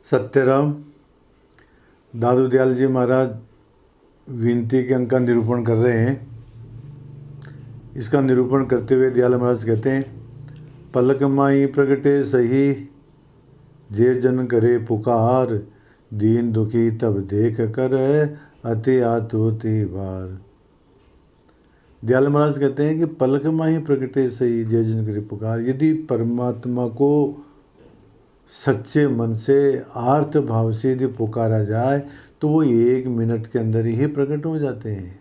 सत्यराम दादू दयाल जी महाराज विनती के अंक का निरूपण कर रहे हैं। इसका निरूपण करते हुए दयाल महाराज कहते हैं, पलक माई प्रगटे सही जे जन करे पुकार, दीन दुखी तब देख कर अति आतुति बार। दयाल महाराज कहते हैं कि पलक माई प्रगटे सही जे जन करे पुकार। यदि परमात्मा को सच्चे मन से आर्त भाव से यदि पुकारा जाए तो वो 1 मिनट के अंदर ही प्रकट हो जाते हैं।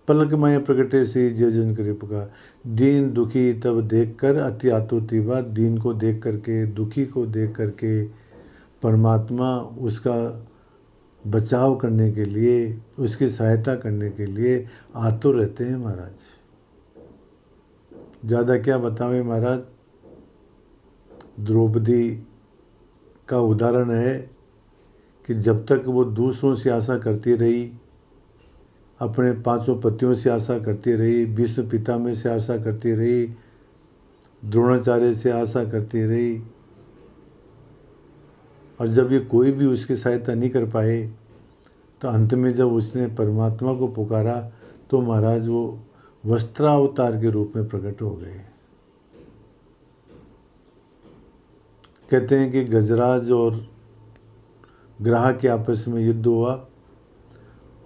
पलक माया प्रगटे से जय जन करे पुकार, दीन दुखी तब देखकर अति आतुति बार। दीन को देख करके, दुखी को देख करके परमात्मा उसका बचाव करने के लिए, उसकी सहायता करने के लिए आतुर रहते हैं महाराज। ज़्यादा क्या बतावें महाराज। द्रौपदी का उदाहरण है कि जब तक वो दूसरों से आशा करती रही, अपने 5 पतियों से आशा करती रही, भीष्म पितामह से आशा करती रही, द्रोणाचार्य से आशा करती रही, और जब ये कोई भी उसकी सहायता नहीं कर पाए तो अंत में जब उसने परमात्मा को पुकारा तो महाराज वो वस्त्रावतार के रूप में प्रकट हो गए। कहते हैं कि गजराज और ग्राह के आपस में युद्ध हुआ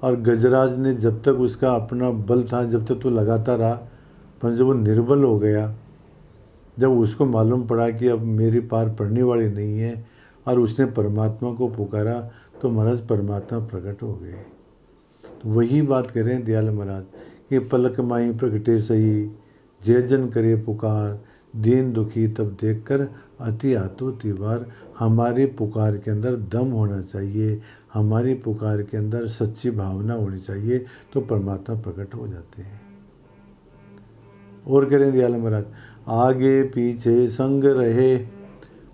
और गजराज ने जब तक उसका अपना बल था जब तक तो लगाता रहा, पर जब वो निर्बल हो गया, जब उसको मालूम पड़ा कि अब मेरी पार पड़ने वाली नहीं है और उसने परमात्मा को पुकारा तो महाराज परमात्मा प्रकट हो गए। तो वही बात कह रहे हैं दयाल महाराज कि पलक माई प्रगटे सही जय जन करे पुकार, दीन दुखी तब देखकर अति आतुति बार। हमारी पुकार के अंदर दम होना चाहिए, हमारी पुकार के अंदर सच्ची भावना होनी चाहिए तो परमात्मा प्रकट हो जाते हैं। और करें दयाल महाराज, आगे पीछे संग रहे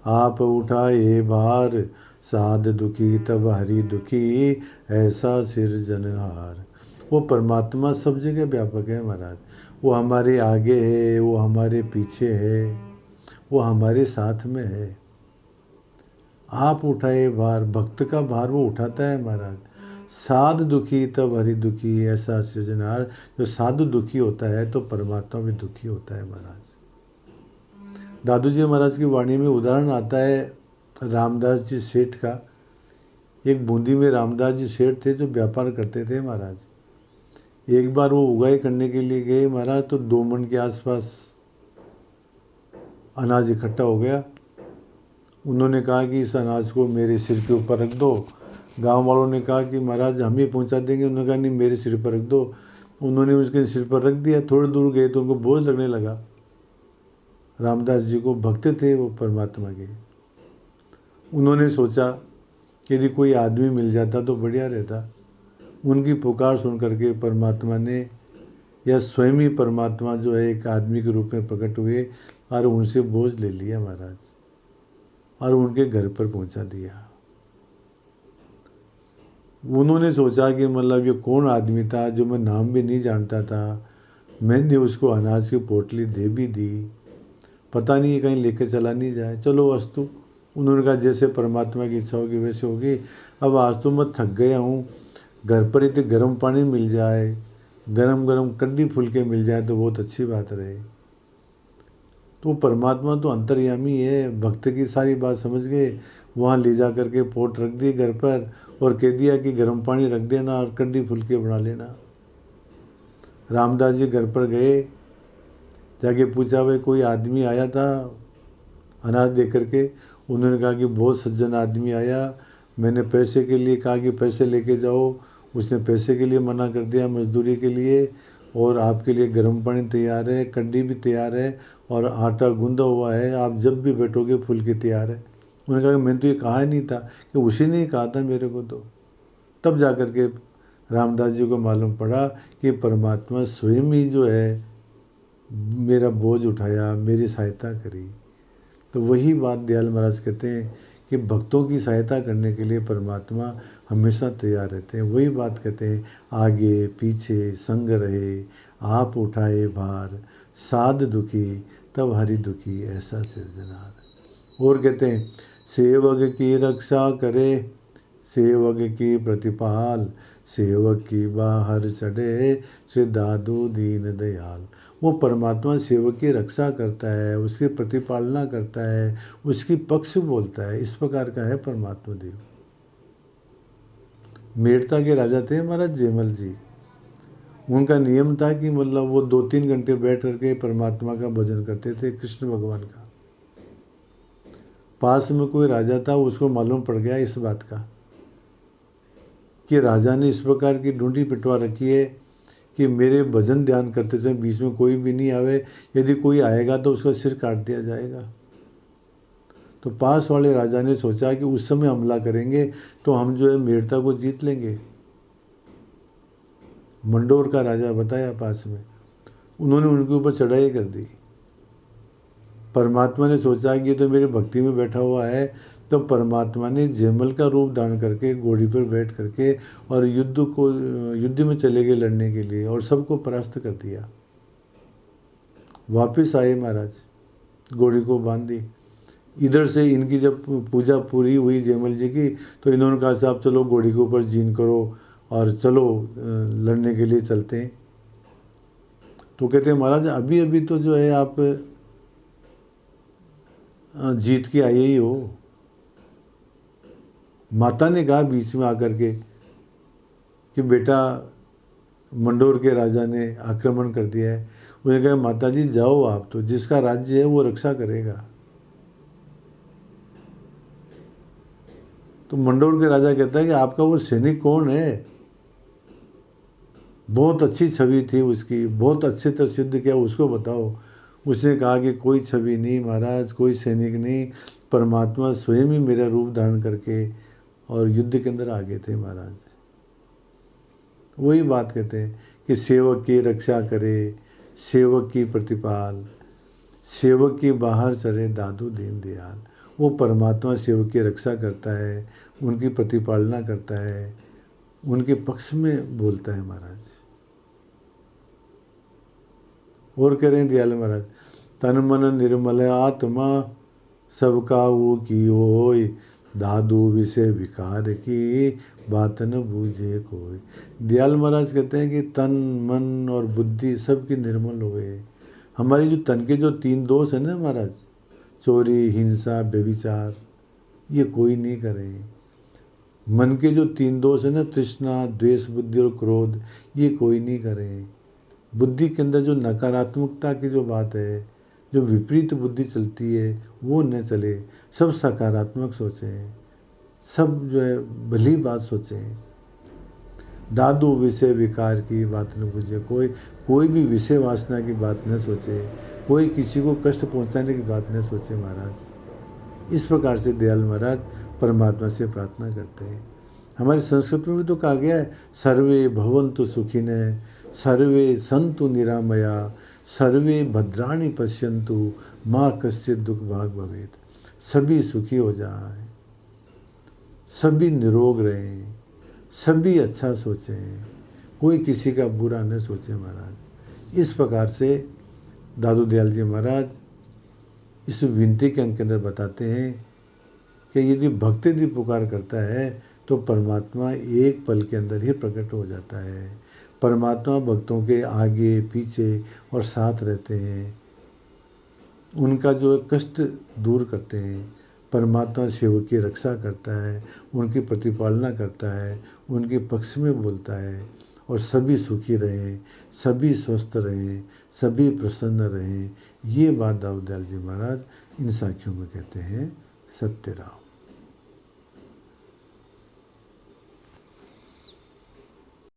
आप उठाए भार, साध दुखी तब हरि दुखी ऐसा सिरजनहार। वो परमात्मा सब जगह व्यापक है महाराज। वो हमारे आगे है, वो हमारे पीछे है, वो हमारे साथ में है। आप उठाए भार, भक्त का भार वो उठाता है महाराज। साध दुखी तब हरि दुखी ऐसा सृजनहार। जो साधु दुखी होता है तो परमात्मा भी दुखी होता है महाराज। दादू जी महाराज की वाणी में उदाहरण आता है रामदास जी सेठ का। एक बूंदी में रामदास जी सेठ थे जो व्यापार करते थे महाराज। एक बार वो उगाई करने के लिए गए महाराज तो 2 मन के आसपास अनाज इकट्ठा हो गया। उन्होंने कहा कि इस अनाज को मेरे सिर के ऊपर रख दो। गांव वालों ने कहा कि महाराज हम ही पहुंचा देंगे। उन्होंने कहा नहीं, मेरे सिर पर रख दो। उन्होंने उसके सिर पर रख दिया। थोड़ी दूर गए तो उनको बोझ लगने लगा। रामदास जी को भक्त थे वो परमात्मा के। उन्होंने सोचा कि यदि कोई आदमी मिल जाता तो बढ़िया रहता। उनकी पुकार सुन करके परमात्मा ने, या स्वयं ही परमात्मा जो है एक आदमी के रूप में प्रकट हुए और उनसे बोझ ले लिया महाराज और उनके घर पर पहुंचा दिया। उन्होंने सोचा कि मतलब ये कौन आदमी था जो मैं नाम भी नहीं जानता था। मैंने उसको अनाज की पोटली दे भी दी, पता नहीं कहीं लेकर चला नहीं जाए। चलो अस्तु। उन्होंने कहा जैसे परमात्मा की इच्छा होगी वैसे होगी। अब आज तो मैं थक गया हूँ, घर पर इतने गर्म पानी मिल जाए, गरम गरम कड्डी फुलके मिल जाए तो बहुत अच्छी बात रहे। तो परमात्मा तो अंतर्यामी है, भक्त की सारी बात समझ गए। वहाँ ले जा करके पोट रख दी घर पर और कह दिया कि गर्म पानी रख देना और कड्डी फुलके बना लेना। रामदास जी घर पर गए, जाके पूछा भाई कोई आदमी आया था अनाज दे करके। उन्होंने कहा कि बहुत सज्जन आदमी आया, मैंने पैसे के लिए कहा कि पैसे लेके जाओ, उसने पैसे के लिए मना कर दिया मजदूरी के लिए, और आपके लिए गर्म पानी तैयार है, कड्डी भी तैयार है और आटा गूंदा हुआ है, आप जब भी बैठोगे फुलके तैयार है। उन्होंने कहा कि मैंने तो ये कहा ही नहीं था, कि उसी ने ही कहा था मेरे को। तो तब जा कर के रामदास जी को मालूम पड़ा कि परमात्मा स्वयं ही जो है मेरा बोझ उठाया, मेरी सहायता करी। तो वही बात दयाल महाराज कहते हैं कि भक्तों की सहायता करने के लिए परमात्मा हमेशा तैयार रहते हैं। वही बात कहते हैं, आगे पीछे संग रहे आप उठाए भार, साध दुखी तब हरि दुखी ऐसा सिरजनहार। और कहते हैं सेवक की रक्षा करे, सेवक की प्रतिपाल, सेवक की बाहर चढ़े, श्री दादू दीन दयाल। वो परमात्मा सेवक की रक्षा करता है, उसकी प्रतिपालना करता है, उसकी पक्ष बोलता है। इस प्रकार का है परमात्मा देव। मेड़ता के राजा थे महाराज जयमल जी। उनका नियम था कि मतलब वो 2-3 घंटे बैठ करके परमात्मा का भजन करते थे, कृष्ण भगवान का। पास में कोई राजा था, उसको मालूम पड़ गया इस बात का कि राजा ने इस प्रकार की ढूंढी पिटवा रखी है कि मेरे भजन ध्यान करते समय बीच में कोई भी नहीं आवे, यदि कोई आएगा तो उसका सिर काट दिया जाएगा। तो पास वाले राजा ने सोचा कि उस समय हमला करेंगे तो हम जो है मेड़ता को जीत लेंगे। मंडोर का राजा बताया पास में, उन्होंने उनके ऊपर चढ़ाई कर दी। परमात्मा ने सोचा कि ये तो मेरे भक्ति में बैठा हुआ है, तो परमात्मा ने जयमल का रूप धारण करके घोड़ी पर बैठ करके और युद्ध में चले गए लड़ने के लिए और सबको परास्त कर दिया। वापस आए महाराज, घोड़ी को बांध दी। इधर से इनकी जब पूजा पूरी हुई जयमल जी की, तो इन्होंने कहा साहब चलो घोड़ी के ऊपर जीन करो और चलो लड़ने के लिए चलते हैं। तो कहते हैं महाराज अभी अभी तो जो है आप जीत के आए ही हो। माता ने कहा बीच में आकर के कि बेटा मंडोर के राजा ने आक्रमण कर दिया है। उन्होंने कहा माता जी जाओ आप, तो जिसका राज्य है वो रक्षा करेगा। तो मंडोर के राजा कहता है कि आपका वो सैनिक कौन है? बहुत अच्छी छवि थी उसकी, बहुत अच्छे तरह सिद्ध किया, उसको बताओ। उसने कहा कि कोई छवि नहीं महाराज, कोई सैनिक नहीं, परमात्मा स्वयं ही मेरा रूप धारण करके और युद्ध के अंदर आ गए थे महाराज। वही बात कहते हैं कि सेवक की रक्षा करे, सेवक की प्रतिपाल, सेवक की बाहर चढ़े, दादू दीन दयाल। वो परमात्मा सेवक की रक्षा करता है, उनकी प्रतिपालना करता है, उनके पक्ष में बोलता है महाराज। और कह रहे हैं दयाल महाराज, तन मन निर्मल आत्मा सबका वो की होय, दादू विषय विकार की बात न बूझे कोई। दयाल महाराज कहते हैं कि तन मन और बुद्धि सबकी निर्मल हुए। हमारी जो तन के जो 3 दोष है ना महाराज, चोरी, हिंसा, व्यभिचार, ये कोई नहीं करे। मन के जो 3 दोष है ना, तृष्णा, द्वेष बुद्धि और क्रोध, ये कोई नहीं करे। बुद्धि के अंदर जो नकारात्मकता की जो बात है, जो विपरीत बुद्धि चलती है, वो न चले। सब सकारात्मक सोचें, सब जो है भली बात सोचें। दादू विषय विकार की बात न पूछे कोई, कोई भी विषय वासना की बात न सोचे, कोई किसी को कष्ट पहुंचाने की बात न सोचे महाराज। इस प्रकार से दयाल महाराज परमात्मा से प्रार्थना करते हैं। हमारी संस्कृत में भी तो कहा गया है, सर्वे भवन्तु सुखिनः, सर्वे सन्तु निरामया, सर्वे भद्राणि पश्यन्तु, माँ कश्चित् दुख भाग भवेत्। सभी सुखी हो जाए, सभी निरोग रहें, सभी अच्छा सोचें, कोई किसी का बुरा न सोचे महाराज। इस प्रकार से दादू दयाल जी महाराज इस विनती के अंक के अंदर बताते हैं कि यदि भक्त यदि पुकार करता है तो परमात्मा एक पल के अंदर ही प्रकट हो जाता है। परमात्मा भक्तों के आगे पीछे और साथ रहते हैं, उनका जो कष्ट दूर करते हैं। परमात्मा सेवक की रक्षा करता है, उनकी प्रतिपालना करता है, उनके पक्ष में बोलता है और सभी सुखी रहें, सभी स्वस्थ रहें, सभी प्रसन्न रहें। ये बात दाऊद दयाल जी महाराज इन साखियों में कहते हैं। सत्य राम।